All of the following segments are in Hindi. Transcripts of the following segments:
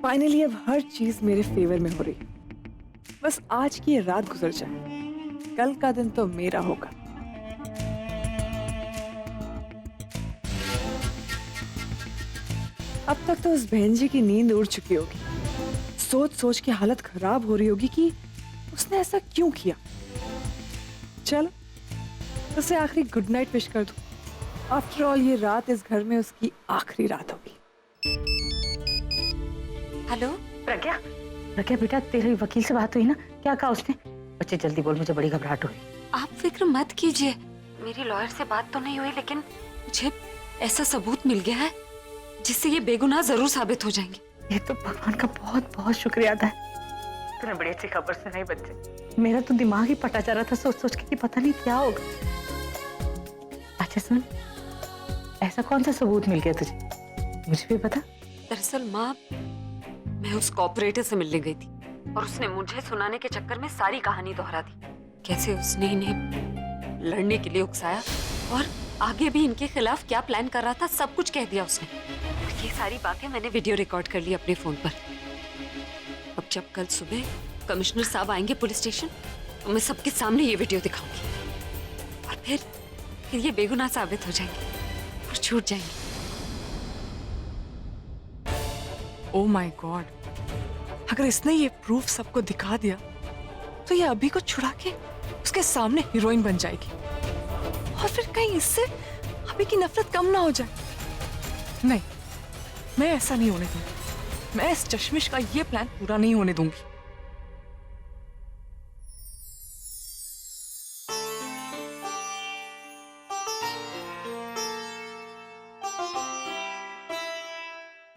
फाइनली अब हर चीज मेरे फेवर में हो रही है। बस आज की ये रात गुजर जाए, कल का दिन तो मेरा होगा। अब तक तो उस बहन जी की नींद उड़ चुकी होगी। सोच सोच के हालत खराब हो रही होगी कि उसने ऐसा क्यों किया। चलो उसे आखिरी गुड नाइट विश कर दूं। आफ्टर ऑल ये रात इस घर में उसकी आखिरी रात होगी। हेलो प्रज्ञा, प्रज्ञा बेटा तेरे वकील से बात हुई ना? क्या कहा उसने? बच्चे जल्दी बोल, मुझे बड़ी घबराहट हो रही। आप फिक्र मत कीजिए, मेरी लॉयर से बात तो नहीं हुई, लेकिन मुझे ऐसा सबूत मिल गया है जिससे ये बेगुनाह जरूर साबित हो जाएंगे। ये तो भगवान का बहुत बहुत शुक्रिया अदा है। तूने बड़ी अच्छी खबर सुनाई बच्चे। मेरा तो दिमाग ही पटा जा रहा था सोच सोच के कि पता नहीं क्या होगा। अच्छा सुन, ऐसा कौन सा सबूत मिल गया तुझे? मुझे भी बता। दरअसल माँ, मैं उस कॉपरेटर से मिलने गई थी और उसने मुझे सुनाने के चक्कर में सारी कहानी दोहरा दी। कैसे उसने इन्हें लड़ने के लिए उकसाया और आगे भी इनके खिलाफ क्या प्लान कर रहा था, सब कुछ कह दिया उसने। और ये सारी बातें मैंने वीडियो रिकॉर्ड कर ली अपने फोन पर। अब जब कल सुबह कमिश्नर साहब आएंगे पुलिस स्टेशन तो मैं सबके सामने ये वीडियो दिखाऊंगी और फिर ये बेगुनाह साबित हो जाएंगे और छूट जाएंगे। ओ माय गॉड, अगर इसने ये प्रूफ सबको दिखा दिया तो ये अभी को छुड़ा के उसके सामने हीरोइन बन जाएगी और फिर कहीं इससे अभी की नफरत कम ना हो जाए। नहीं, मैं ऐसा नहीं होने दूंगी। मैं इस चश्मिश का ये प्लान पूरा नहीं होने दूंगी।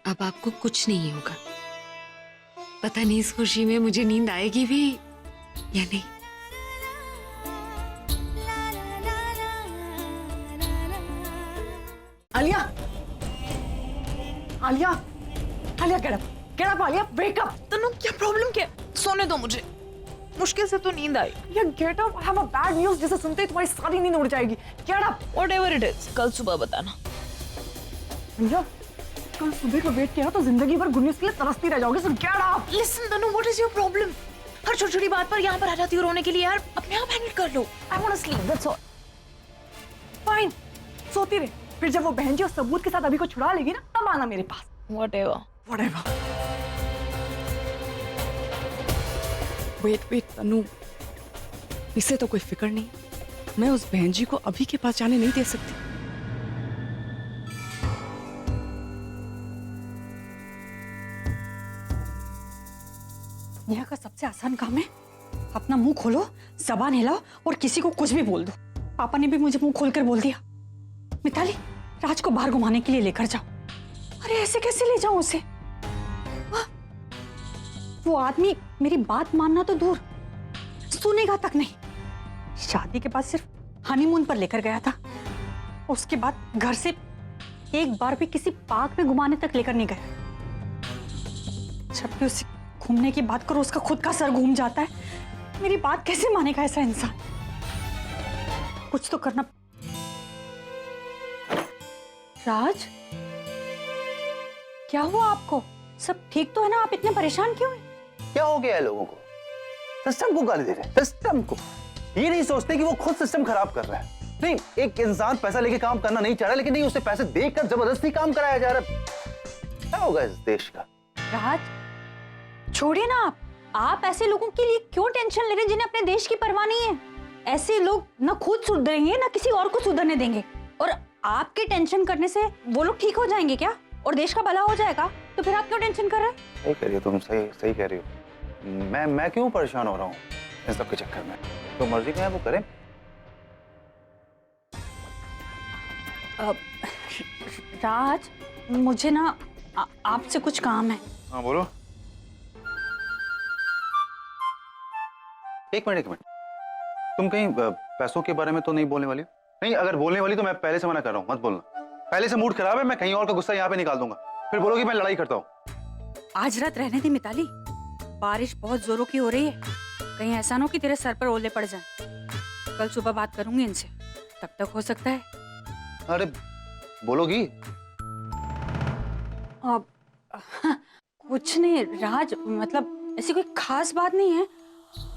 अब आपको कुछ नहीं होगा। पता नहीं इस खुशी में मुझे नींद आएगी भी या नहीं। Alia, Alia, Alia get up Alia, wake up. Tanu, क्या प्रॉब्लम क्या? सोने दो मुझे, मुश्किल से तो नींद आई। या get up, I have a bad news, जिसे सुनते ही तुम्हारी सारी नींद उड़ जाएगी। Get up. Whatever it is, कल सुबह बताना। आलिया, कल सुबह का वेट किया तो जिंदगी भर गुड न्यूज़ के लिए तरसती रह जाओगे। So get up. Listen Tanu, what is your problem? हर छोटी छोटी बात पर यहाँ पर आ जाती हो रोने के लिए। यार अपने आप हैंडल कर लो। I want to sleep, that's all. Fine, सोती रहे। फिर जब वो बहन जी उस सबूत के साथ अभी को छुड़ा लेगी ना, तब आना मेरे पास। व्हाटएवर। वेट तनु, इसे तो कोई फिक्र नहीं। मैं उस बहन जी को अभी के पास जाने नहीं दे सकती। यहाँ का सबसे आसान काम है अपना मुंह खोलो, जबान हिलाओ और किसी को कुछ भी बोल दो। पापा ने भी मुझे मुंह खोलकर बोल दिया, मिताली राज को बाहर घुमाने के लिए लेकर जाओ। अरे ऐसे कैसे ले जाऊं उसे? वो आदमी मेरी बात मानना तो दूर, सुनेगा तक नहीं। शादी के बाद सिर्फ हनीमून पर लेकर गया था, उसके बाद घर से एक बार भी किसी पार्क में घुमाने तक लेकर नहीं गया। जब भी उसे घूमने की बात करो उसका खुद का सर घूम जाता है। मेरी बात कैसे मानेगा ऐसा इंसान? कुछ तो करना। राज, क्या हुआ आपको? सब ठीक तो है ना? आप इतने परेशान क्यों हैं? क्या हो गया है लोगों को? सिस्टम को गाली दे रहे हैं, सिस्टम को। ये नहीं सोचते कि वो खुद सिस्टम खराब कर रहा है। नहीं, एक इंसान पैसा लेके काम करना नहीं चाह रहा, लेकिन नहीं, उसे पैसे देकर जबरदस्ती काम कराया जा रहा है। क्या होगा इस देश का? राज छोड़िए ना, आप ऐसे लोगों के लिए क्यों टेंशन ले रहे हैं जिन्हें अपने देश की परवाह नहीं है? ऐसे लोग ना खुद सुधरेंगे ना किसी और को सुधरने देंगे, और आपके टेंशन करने से वो लोग ठीक हो जाएंगे क्या और देश का भला हो जाएगा? तो फिर आप क्यों टेंशन कर रहे हैं? सही कह रही हो तुम, सही कह रही हो। मैं क्यों परेशान हो रहा हूँ इन सब के चक्कर में? तो मर्जी में है वो करें। राज, मुझे ना आपसे कुछ काम है। हाँ बोलो। एक मिनट। तुम कहीं पैसों के बारे में तो नहीं बोलने वाली हो? नहीं, अगर बोलने वाली तो मैं पहले से मना कर रहा हूँ, मत बोलना। पहले से मूड खराब है, मैं कहीं और का गुस्सा यहाँ पे निकाल दूंगा, फिर बोलोगी मैं लड़ाई करता हूँ। आज रात रहने दी मिताली, बारिश बहुत जोरों की हो रही है। कहीं ऐसा ना हो कि तेरे सर पर ओले पड़ जाएं। कल सुबह बात करूंगी इनसे, तब तक हो सकता है। अरे बोलोगी? अब कुछ नहीं राज, मतलब ऐसी कोई खास बात नहीं है।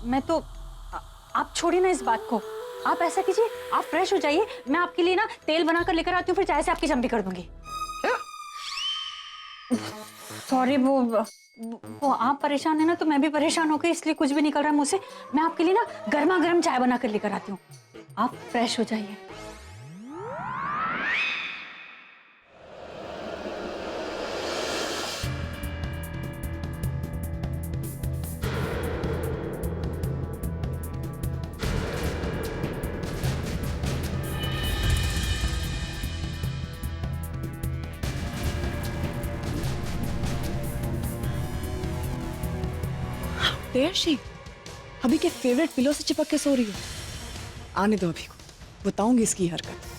मैं तो आप छोड़िए ना इस बात को। आप ऐसा कीजिए, आप फ्रेश हो जाइए, मैं आपके लिए ना तेल बनाकर लेकर आती हूँ, फिर चाय से आपकी चंपी कर दूंगी। क्या? सॉरी, वो आप परेशान है ना, तो मैं भी परेशान हो गई, इसलिए कुछ भी निकल रहा है मुझसे। मैं आपके लिए ना गर्मा गर्म चाय बना कर लेकर आती हूँ, आप फ्रेश हो जाइए। डेयर शी, अभी के फेवरेट पिलो से चिपक के सो रही हो। आने दो अभी को, बताऊंगी इसकी हरकत।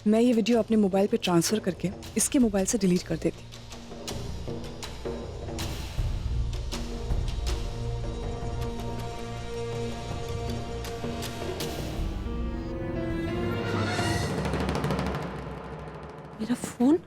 मैं ये वीडियो अपने मोबाइल पे ट्रांसफर करके इसके मोबाइल से डिलीट कर देती। मेरा फोन?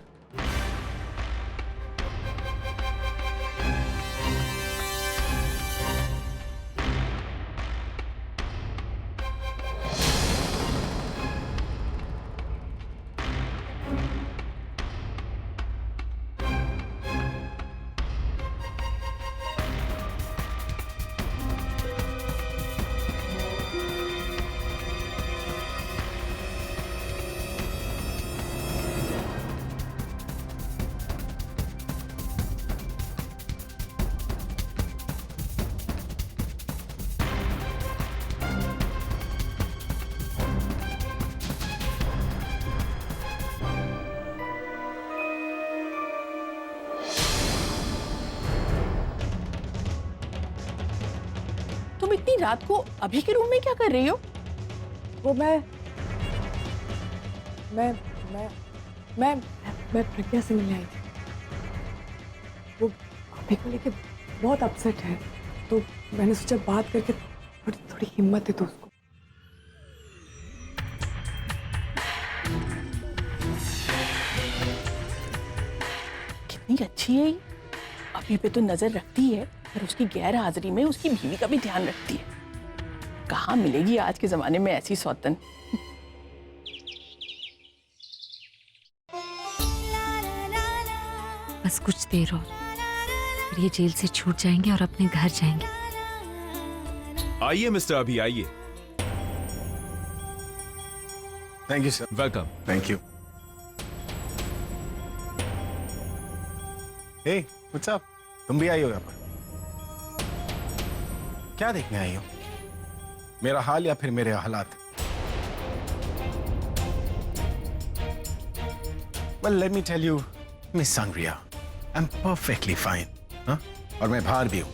तुम इतनी रात को अभी के रूम में क्या कर रही हो? वो मैं प्रज्ञा से मिलने आई थी। वो अभी को लेके बहुत अपसेट है, तो मैंने सोचा बात करके थोड़ी हिम्मत दे दो उसको। कितनी अच्छी है ये। अभी पे तो नजर रखती है, पर उसकी गैर हाजिरी में उसकी बीवी का भी ध्यान रखती है। कहाँ मिलेगी आज के जमाने में ऐसी सौतन। बस कुछ देर और, फिर ये जेल से छूट जाएंगे और अपने घर जाएंगे। आइए मिस्टर अभी, आइए। Thank you sir. Welcome. Thank you. Hey what's up? तुम भी आई हो यहाँ पर? क्या देखने आई हो? मेरा हाल या फिर मेरे हालात? Well, let me tell you, Miss Sangria, I'm perfectly fine. हाँ? और मैं बाहर भी हूं।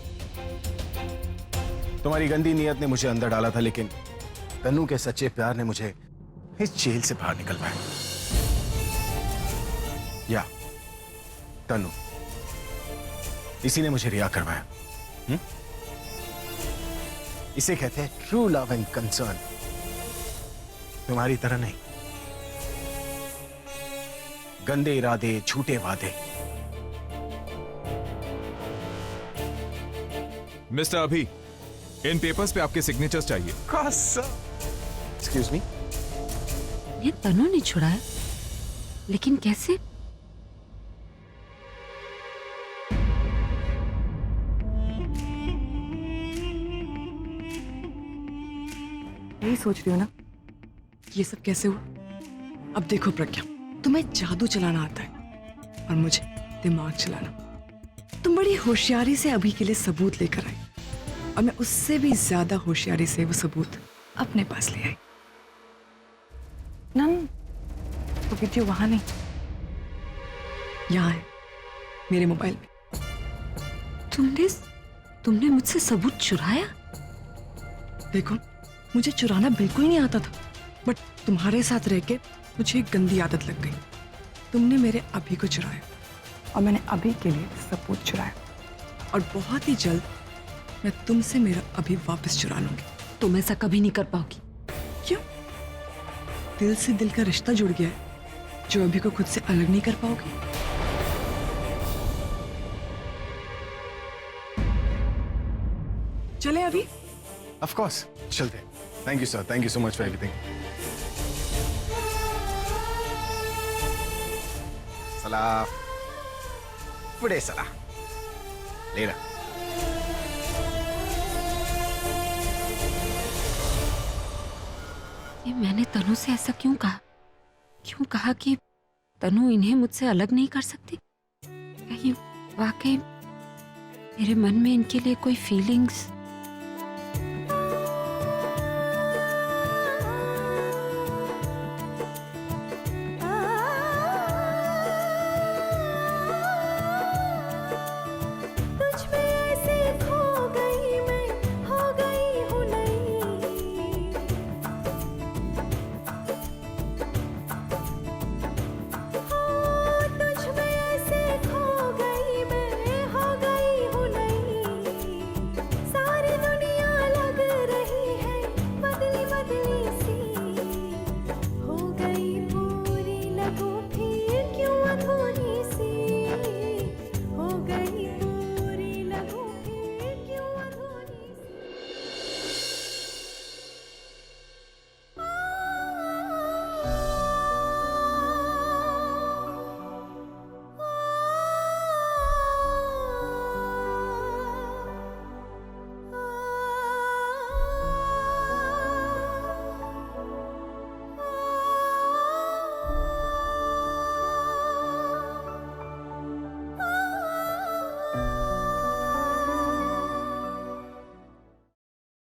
तुम्हारी गंदी नीयत ने मुझे अंदर डाला था, लेकिन तन्नू के सच्चे प्यार ने मुझे इस जेल से बाहर निकलवाया। या तन्नू, इसी ने मुझे रिहा करवाया। इसे कहते हैं ट्रू लव एंड कंसर्न। तुम्हारी तरह नहीं, गंदे इरादे, झूठे वादे। मिस्टर अभी, इन पेपर्स पे आपके सिग्नेचर्स चाहिए। Excuse me? ये तनु ने छुड़ाया, लेकिन कैसे? यही सोच रही हो ना ये सब कैसे हुआ? अब देखो प्रज्ञा, तुम्हें जादू चलाना आता है और मुझे दिमाग चलाना। तुम बड़ी होशियारी से अभी के लिए सबूत लेकर आई, और मैं उससे भी ज्यादा होशियारी से वो सबूत अपने पास ले आई। नन, वो वीडियो वहां नहीं, यहाँ है मेरे मोबाइल में। तुमने मुझसे सबूत चुराया? देखो, मुझे चुराना बिल्कुल नहीं आता था, बट तुम्हारे साथ रह के मुझे एक गंदी आदत लग गई। तुमने मेरे अभी को चुराया और मैंने अभी के लिए सबूत चुराया, और बहुत ही जल्द मैं तुमसे मेरा अभी वापस चुरा लूंगी। तुम ऐसा कभी नहीं कर पाओगी। क्यों? दिल से दिल का रिश्ता जुड़ गया है जो अभी को खुद से अलग नहीं कर पाओगी। चले अभी? ऑफ कोर्स, चलते। Thank you sir, thank you so much for everything. सलाह, बड़े सलाह ले रहा। ये मैंने तनु से ऐसा क्यों कहा कि तनु इन्हें मुझसे अलग नहीं कर सकती? कहीं वाकई मेरे मन में इनके लिए कोई फीलिंग्स?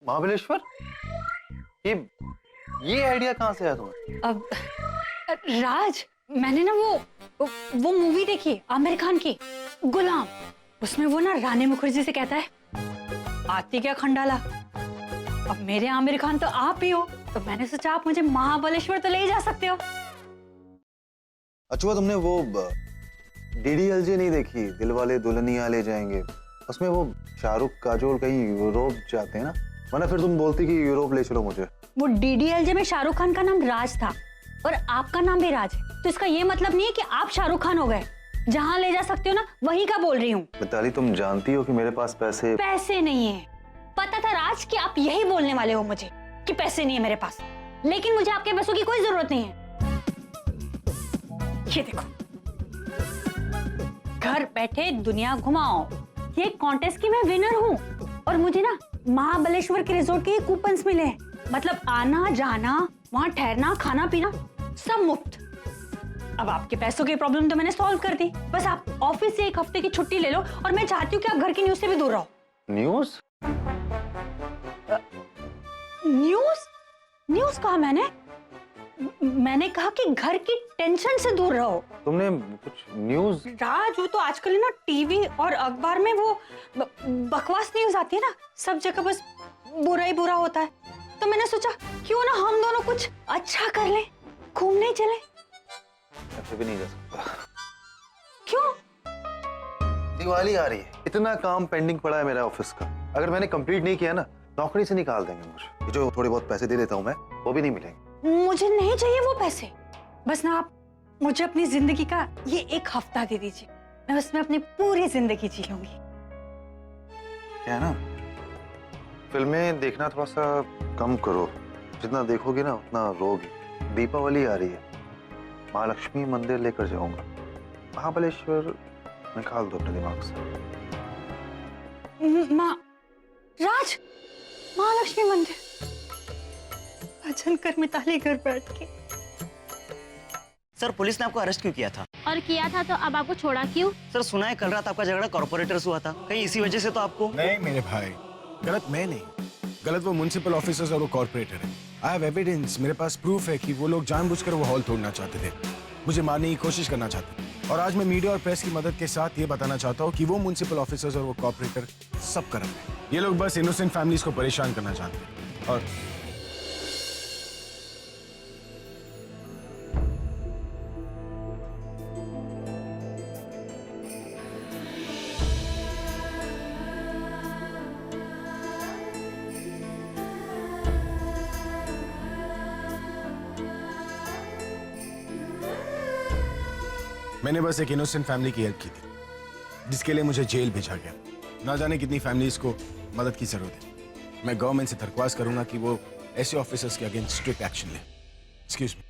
महाबलेश्वर, ये आइडिया कहाँ से आया तुम्हें? अब राज, मैंने ना वो मूवी देखी आमिर खान की, गुलाम। उसमें वो ना रानी मुखर्जी से कहता है, आती क्या खंडाला, अब मेरे आमिर खान तो आप ही हो, तो मैंने सोचा आप मुझे महाबलेश्वर तो ले जा सकते हो। अच्छा, तुमने वो DDLJ नहीं देखी, दिलवाले दुल्हनिया ले जाएंगे? उसमें वो शाहरुख काजोल कहीं यूरोप जाते हैं ना, वरना फिर तुम बोलती कि यूरोप ले चलो मुझे। वो DDLJ में शाहरुख खान का नाम राज था और आपका नाम भी राज है, तो इसका ये मतलब नहीं है कि आप शाहरुख खान हो गए। जहाँ ले जा सकते हो ना, वहीं का बोल रही हूँ। मिताली, तुम जानती हो कि मेरे पास पैसे नहीं है। पता था राज कि आप यही बोलने वाले हो मुझे कि पैसे नहीं है मेरे पास, लेकिन मुझे आपके पैसों की कोई जरूरत नहीं है। ये देखो, घर बैठे दुनिया घुमाओ, ये कॉन्टेस्ट की मैं विनर हूँ और मुझे ना महाबलेश्वर के रिजोर्ट के कूपन्स मिले हैं। मतलब आना जाना, वहाँ ठहरना, खाना पीना सब मुफ्त। अब आपके पैसों की प्रॉब्लम तो मैंने सॉल्व कर दी। बस आप ऑफिस से 1 हफ्ते की छुट्टी ले लो और मैं चाहती हूँ कि आप घर की न्यूज से भी दूर रहो। न्यूज? न्यूज कहा मैंने कहा कि घर की टेंशन से दूर रहो। तुमने कुछ न्यूज? राज, वो तो आजकल ना टीवी और अखबार में वो बकवास न्यूज आती है ना, सब जगह बस बुरा ही बुरा होता है। तो मैंने सोचा क्यों ना हम दोनों कुछ अच्छा कर लें, घूमने चले। ऐसे भी नहीं जा सकता। क्यों? दिवाली आ रही है, इतना काम पेंडिंग पड़ा है मेरा ऑफिस का, अगर मैंने कंप्लीट नहीं किया ना, नौकरी से निकाल देंगे मुझे। जो थोड़े बहुत पैसे दे देता हूँ मैं, वो भी नहीं मिलेंगे। मुझे नहीं चाहिए वो पैसे, बस ना आप मुझे अपनी जिंदगी का ये 1 हफ्ता दे दीजिए, मैं उसमें अपनी पूरी जिंदगी जी लूंगी। क्या है ना, फिल्में देखना थोड़ा सा कम करो, जितना देखोगे ना उतना रोगी। दीपावली आ रही है, महालक्ष्मी मंदिर लेकर जाऊंगा, महाबलेश्वर निकाल दो अपने दिमाग से। राज, महालक्ष्मी मंदिर भजन कर मिताली घर बैठ के। सर, पुलिस ने आपको अरेस्ट क्यों किया था? और किया था तो अब आपको छोड़ा क्यों? सर, सुना है कल रात आपका झगड़ा कॉर्पोरेटर से हुआ था, कहीं इसी वजह से तो आपको? नहीं मेरे भाई, गलत मैं नहीं, गलत वो म्युनिसिपल ऑफिसर्स और वो कॉर्पोरेटर है। आई हैव एविडेंस, मेरे पास प्रूफ है कि वो लोग जानबूझकर वो हॉल तोड़ना चाहते थे, मुझे मारने की कोशिश करना चाहते थे। और आज मैं मीडिया और प्रेस की मदद के साथ ये बताना चाहता हूँ कि वो म्युनिसिपल ऑफिसर्स और वो कॉर्पोरेटर सब करप्ट हैं। ये लोग बस इनोसेंट फैमिलीज को परेशान करना चाहते हैं। और मैंने बस एक इनोसेंट फैमिली की हेल्प की थी, जिसके लिए मुझे जेल भेजा गया। ना जाने कितनी फैमिलीज को मदद की जरूरत है। मैं गवर्नमेंट से दरख्वास्त करूंगा कि वो ऐसे ऑफिसर्स के अगेंस्ट स्ट्रिक्ट एक्शन ले। Excuse me.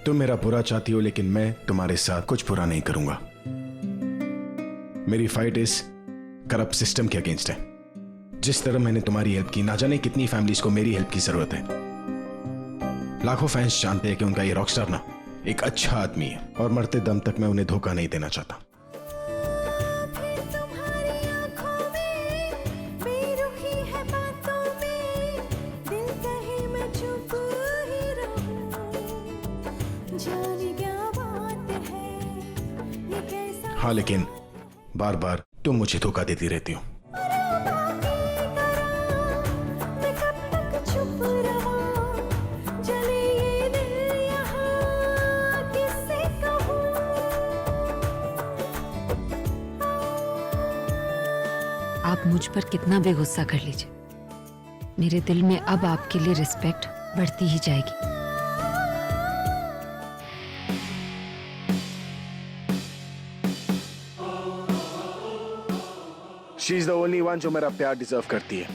तुम मेरा बुरा चाहती हो, लेकिन मैं तुम्हारे साथ कुछ बुरा नहीं करूंगा। मेरी फाइट इस करप्ट सिस्टम के अगेंस्ट है। जिस तरह मैंने तुम्हारी हेल्प की, ना जाने कितनी फैमिलीज को मेरी हेल्प की जरूरत है। लाखों फैंस जानते हैं कि उनका ये रॉकस्टार ना एक अच्छा आदमी है, और मरते दम तक मैं उन्हें धोखा नहीं देना चाहता। हाँ, लेकिन बार बार तुम मुझे धोखा देती रहती हो। आप मुझ पर कितना भी गुस्सा कर लीजिए, मेरे दिल में अब आपके लिए रिस्पेक्ट बढ़ती ही जाएगी। She is the only one जो मेरा प्यार डिजर्व करती है।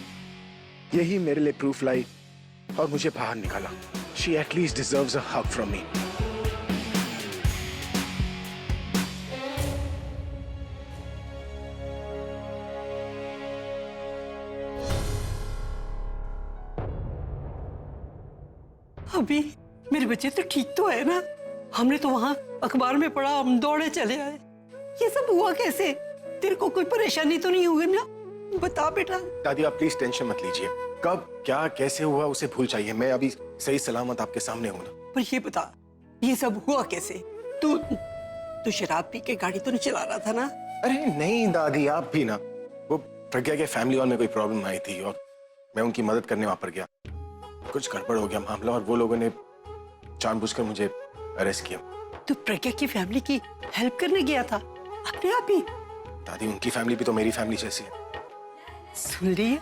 यही मेरे लिए प्रूफ लाई और मुझे बाहर निकाला। She at least deserves a hug from me. अभी मेरे बच्चे तो ठीक तो है ना? हमने तो वहाँ अखबार में पढ़ा, हम दौड़े चले आए। ये सब हुआ कैसे? तेरे को कोई परेशानी तो नहीं हुई ना? बता बेटा। दादी, आप प्लीज टेंशन मत लीजिए। कब क्या कैसे हुआ उसे भूल जाइए। मैं अभी सही सलामत आपके सामने हूं ना। पर ये बता, ये सब हुआ कैसे? तू शराब पी के गाड़ी तो नहीं चला रहा था ना? अरे नहीं दादी, आप भी ना। वो प्रज्ञा के फैमिली हॉल में कोई प्रॉब्लम आई थी और मैं उनकी मदद करने वहां पर गया। कुछ गड़बड़ हो गया मामला और वो लोगों ने जानबूझकर मुझे अरेस्ट किया। तू प्रज्ञा की फैमिली की हेल्प करने गया था अपने आप ही? दादी, उनकी फैमिली भी तो मेरी फैमिली जैसी है। सुन रही है?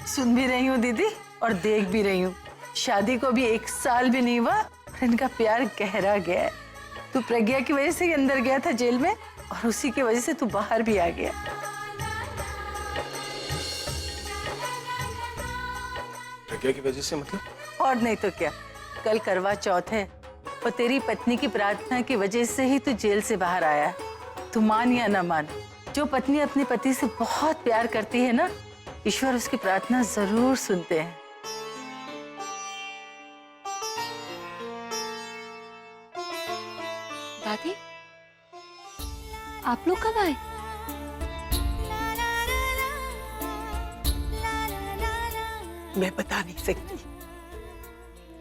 सुन भी रही हूँ दीदी और देख भी रही हूँ। शादी को भी 1 साल भी नहीं हुआ और इनका प्यार गहरा गया है। तू प्रज्ञा की वजह से अंदर गया था जेल में और उसी की वजह से तू बाहर भी आ गया। प्रज्ञा की वजह से मतलब? और नहीं तो क्या, कल करवा चौथ है और तेरी पत्नी की प्रार्थना की वजह से ही तू जेल से बाहर आया। तू मान या ना मान, जो पत्नी अपने पति से बहुत प्यार करती है ना, ईश्वर उसकी प्रार्थना जरूर सुनते हैं। दादी, आप लोग कब आए? मैं बता नहीं सकती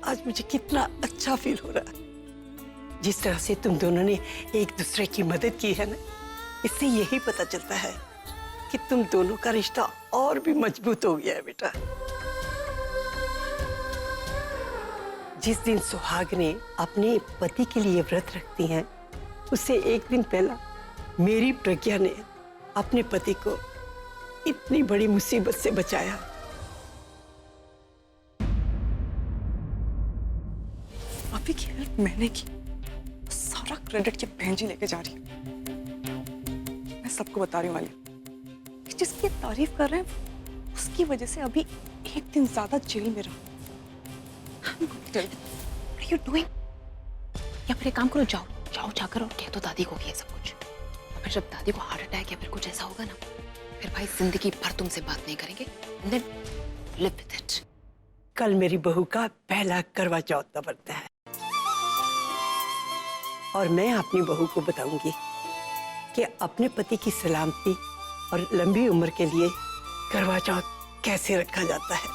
आज मुझे कितना अच्छा फील हो रहा है। जिस तरह से तुम दोनों ने एक दूसरे की मदद की है ना, इससे यही पता चलता है कि तुम दोनों का रिश्ता और भी मजबूत हो गया है बेटा। जिस दिन सुहागने अपने पति के लिए व्रत रखती हैं, उससे एक दिन पहला मेरी प्रज्ञा ने अपने पति को इतनी बड़ी मुसीबत से बचाया। अभी की हेल्प मैंने की, सारा क्रेडिट ये बहन जी लेके जा रही है। मैं सबको बता रही हूँ आलिया, जिसकी तारीफ कर रहे हैं उसकी वजह से अभी एक दिन ज्यादा जेल में रहा। What are you doing? या फिर एक काम करो, जाओ जाकर और कह दो दादी को भी ये सब कुछ। और फिर जब दादी को हार्ट अटैक या फिर कुछ ऐसा होगा ना, फिर भाई जिंदगी भर तुमसे बात नहीं करेंगे। And then live with it. कल मेरी बहू का पहला करवा चौथ का व्रत है और मैं अपनी बहू को बताऊंगी कि अपने पति की सलामती और लंबी उम्र के लिए करवा चौथ कैसे रखा जाता है।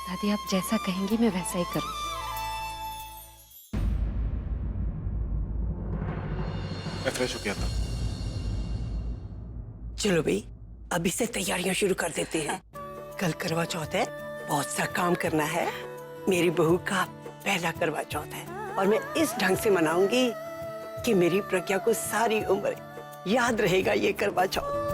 दादी आप जैसा कहेंगी मैं वैसा ही करूँगी। मैं फ्रेश हो गया था। चलो भाई, अभी से तैयारियां शुरू कर देते हैं। कल करवा चौथ है, बहुत सा काम करना है। मेरी बहू का पहला करवा चौथ है और मैं इस ढंग से मनाऊंगी कि मेरी प्रज्ञा को सारी उम्र याद रहेगा ये करवा चौथ।